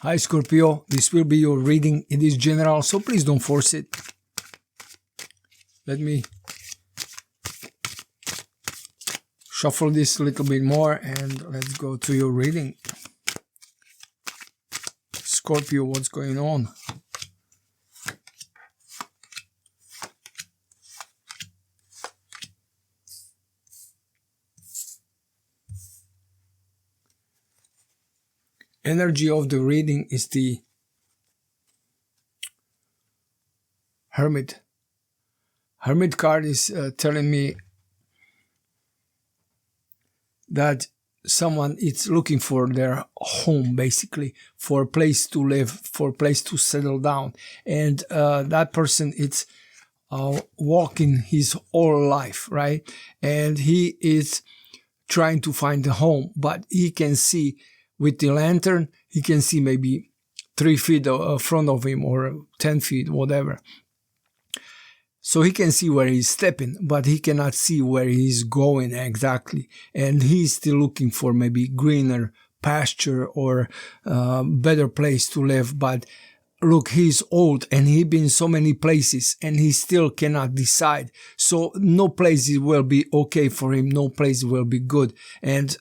Hi Scorpio, this will be your reading. It is general, so please don't force it. Let me shuffle this a little bit more and let's go to your reading. Scorpio, what's going on? Energy of the reading is the Hermit. Hermit card is telling me that someone is looking for their home, basically, for a place to live, for a place to settle down. And that person is walking his whole life, right? And he is trying to find a home, but he can see with the lantern, he can see maybe 3 feet in front of him or 10 feet, whatever. So he can see where he's stepping, but he cannot see where he's going exactly. And he's still looking for maybe greener pasture or better place to live. But look, he's old and he's been so many places and he still cannot decide. So no place will be okay for him. No place will be good. And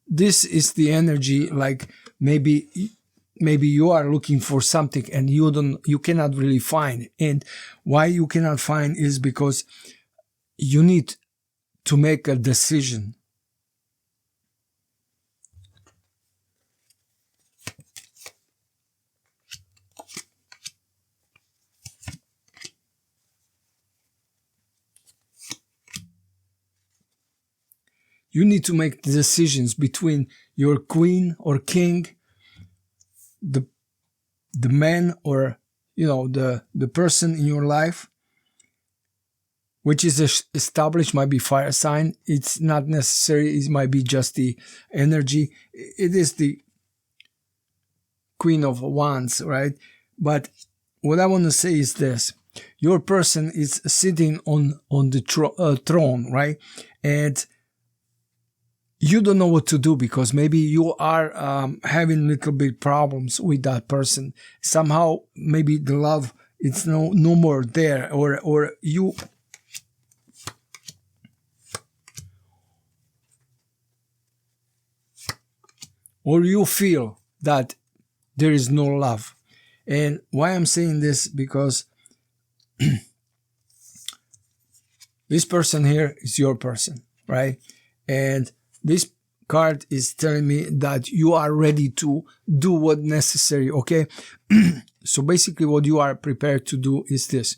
this is the energy, like maybe you are looking for something and you cannot really find. And why you cannot find is because you need to make a decision. You need to make decisions between your queen or king, the man or, you know, the person in your life, which is established, might be fire sign. It's not necessary. It might be just the energy. It is the Queen of Wands, right? But what I want to say is this. Your person is sitting on the throne, right? And you don't know what to do because maybe you are having little bit problems with that person. Somehow, maybe the love it's no more there, or you feel that there is no love. And why I'm saying this, because this person here is your person, right? And this card is telling me that you are ready to do what necessary, okay? So basically what you are prepared to do is this.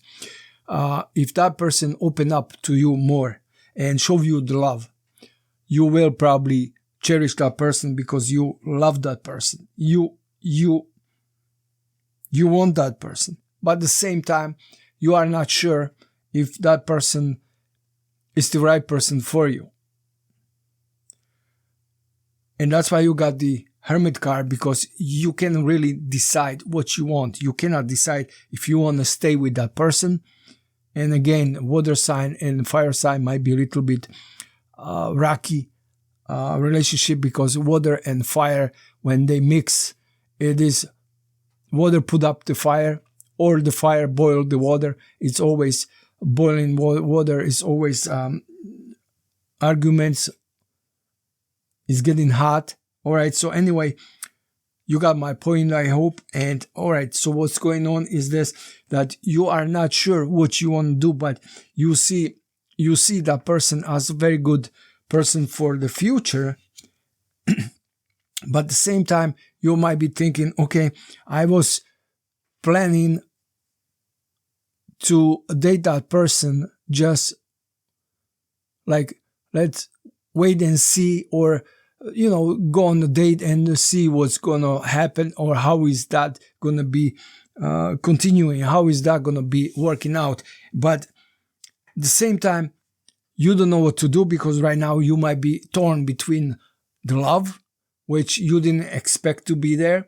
If that person open up to you more and show you the love, you will probably cherish that person because you love that person. You want that person. But at the same time, you are not sure if that person is the right person for you. And that's why you got the Hermit card, because you can really decide what you want. You cannot decide if you want to stay with that person. And again, water sign and fire sign might be a little bit rocky relationship, because water and fire, when they mix, it is water put up the fire or the fire boiled the water. It's always boiling water. Is always arguments. It's getting hot. All right. So anyway, you got my point, I hope. And all right. So what's going on is this, that you are not sure what you want to do, but you see that person as a very good person for the future. But at the same time, you might be thinking, okay, I was planning to date that person, just like, let's wait and see, or you know, go on a date and see what's gonna happen, or how is that gonna be continuing, how is that gonna be working out. But at the same time, you don't know what to do, because right now you might be torn between the love, which you didn't expect to be there,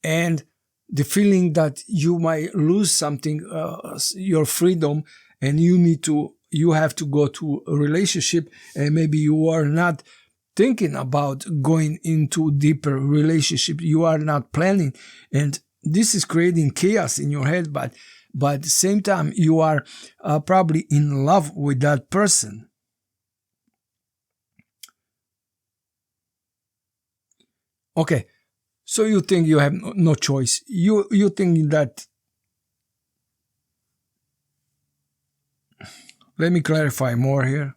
and the feeling that you might lose something, your freedom, and you have to go to a relationship, and maybe you are not thinking about going into deeper relationship. You are not planning, and this is creating chaos in your head. But at the same time, you are probably in love with that person. Okay, so you think you have no choice. You think that. Let me clarify more here.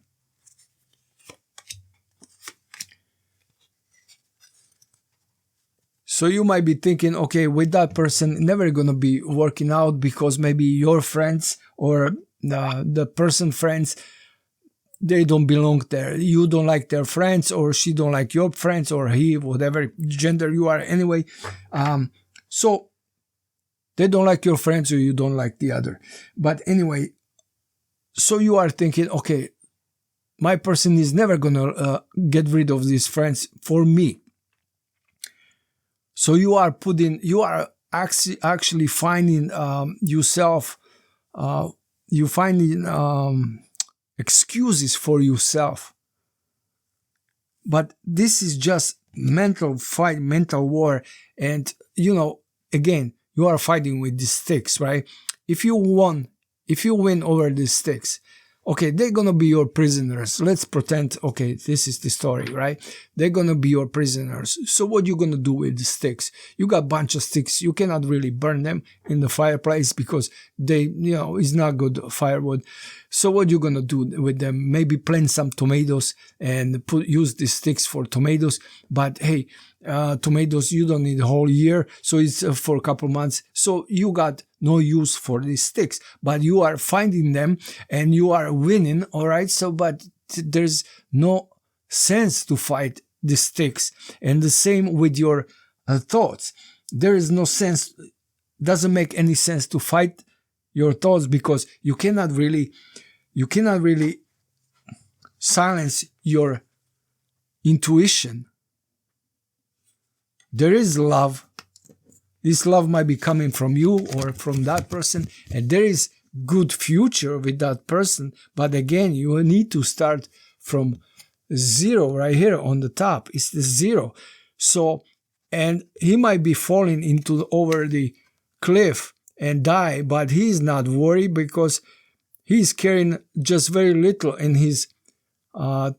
So you might be thinking, okay, with that person, never gonna be working out because maybe your friends or the person friends, they don't belong there. You don't like their friends, or she don't like your friends, or he, whatever gender you are anyway. So they don't like your friends, or you don't like the other. But anyway, so you are thinking, okay, my person is never gonna get rid of these friends for me. So you are actually finding yourself, you finding excuses for yourself. But this is just mental fight, mental war. And, again, you are fighting with the sticks, right? If you win over the sticks, okay, they're gonna be your prisoners. Let's pretend, okay, this is the story, right? They're gonna be your prisoners. So what you gonna do with the sticks? You got a bunch of sticks. You cannot really burn them in the fireplace because they, it's not good firewood. So what you gonna do with them? Maybe plant some tomatoes and use the sticks for tomatoes. But hey, tomatoes you don't need a whole year, so it's for a couple months. So you got no use for these sticks, but you are finding them and you are winning, all right? So, but there's no sense to fight the sticks. And the same with your thoughts. There is no sense, doesn't make any sense to fight your thoughts because you cannot really silence your intuition. There is love. This love might be coming from you or from that person, and there is good future with that person. But again, you need to start from zero right here on the top. It's the zero. So, and he might be falling over the cliff and die, but he's not worried because he's carrying just very little in his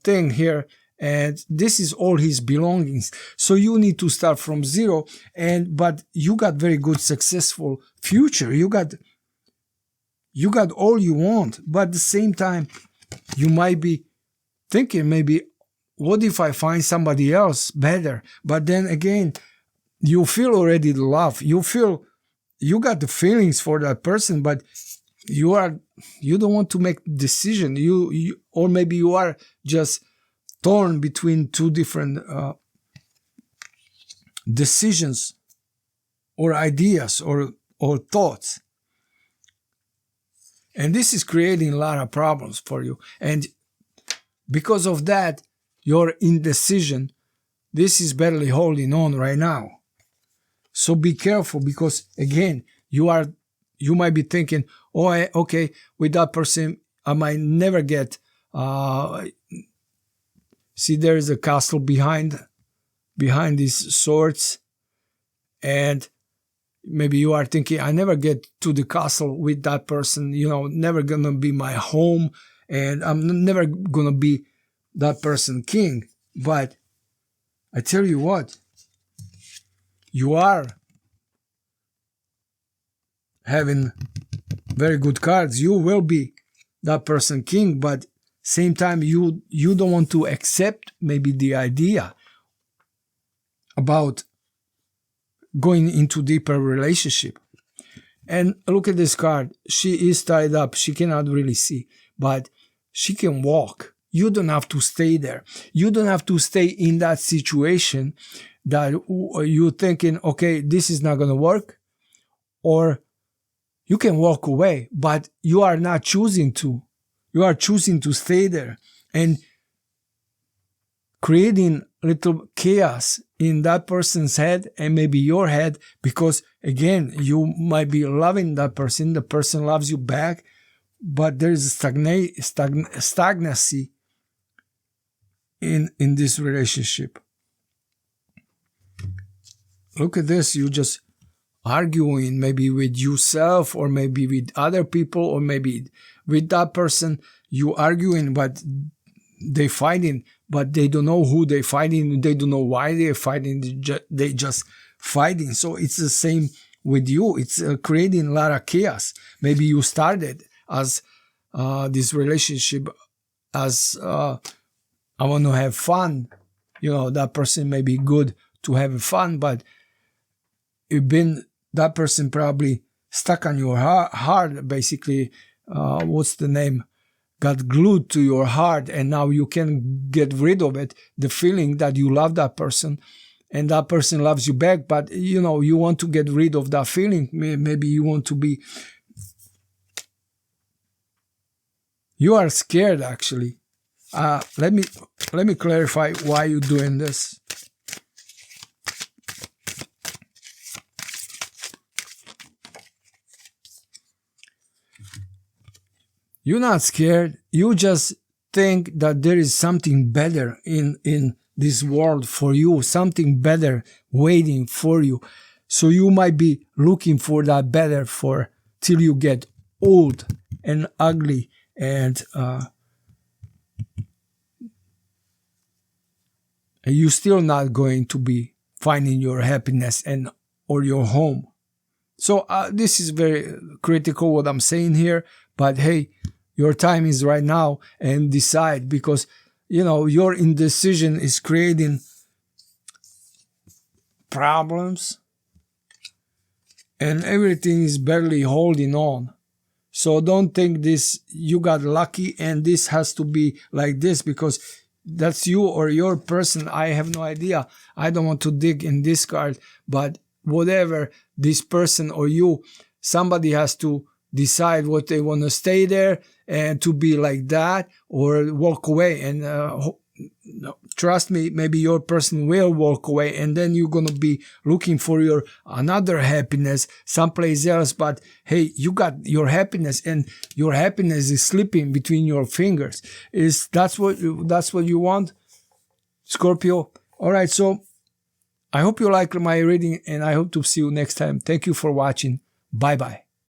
thing here. And this is all his belongings. So you need to start from zero, but you got very good, successful future. You got all you want, but at the same time, you might be thinking maybe, what if I find somebody else better? But then again, you feel already the love. You got the feelings for that person, but you don't want to make decision. Or maybe you are just torn between two different decisions or ideas or thoughts. And this is creating a lot of problems for you. And because of that, your indecision, this is barely holding on right now. So be careful because, again, you might be thinking, okay, with that person, I might never get... See, there is a castle behind these swords, and maybe you are thinking, I never get to the castle with that person, never gonna be my home, and I'm never gonna be that person king. But I tell you what, you are having very good cards. You will be that person king, but same time, you don't want to accept maybe the idea about going into deeper relationship. And look at this card. She is tied up. She cannot really see, but she can walk. You don't have to stay there. You don't have to stay in that situation that you're thinking, okay, this is not going to work. Or you can walk away, but you are not choosing to. You are choosing to stay there and creating little chaos in that person's head and maybe your head, because again, you might be loving that person, the person loves you back, but there's stagnancy in this relationship. Look at this, you just arguing maybe with yourself or maybe with other people or maybe with that person. You arguing, but they fighting, but they don't know who they fighting, they don't know why they're fighting, they just fighting. So it's the same with you. It's creating a lot of chaos. Maybe you started as this relationship as I want to have fun. You know, that person may be good to have fun, but you've been, that person probably stuck on your heart, basically. What's the name? Got glued to your heart, and now you can get rid of it. The feeling that you love that person and that person loves you back, but you know, you want to get rid of that feeling. Maybe you want to be, you are scared actually. Let me clarify why you're doing this. You're not scared. You just think that there is something better in this world for you, something better waiting for you. So you might be looking for that better for till you get old and ugly and you're still not going to be finding your happiness and or your home. So this is very critical what I'm saying here, but hey, your time is right now, and decide, because you know your indecision is creating problems and everything is barely holding on. So don't think this you got lucky and this has to be like this because that's you or your person. I have no idea. I don't want to dig in this card, but whatever this person or you, somebody has to decide what they want to stay there and to be like that or walk away. And trust me, maybe your person will walk away, and then you're going to be looking for your another happiness someplace else. But hey, you got your happiness, and your happiness is slipping between your fingers. That's what you want, Scorpio? All right, so I hope you like my reading, and I hope to see you next time. Thank you for watching. Bye bye.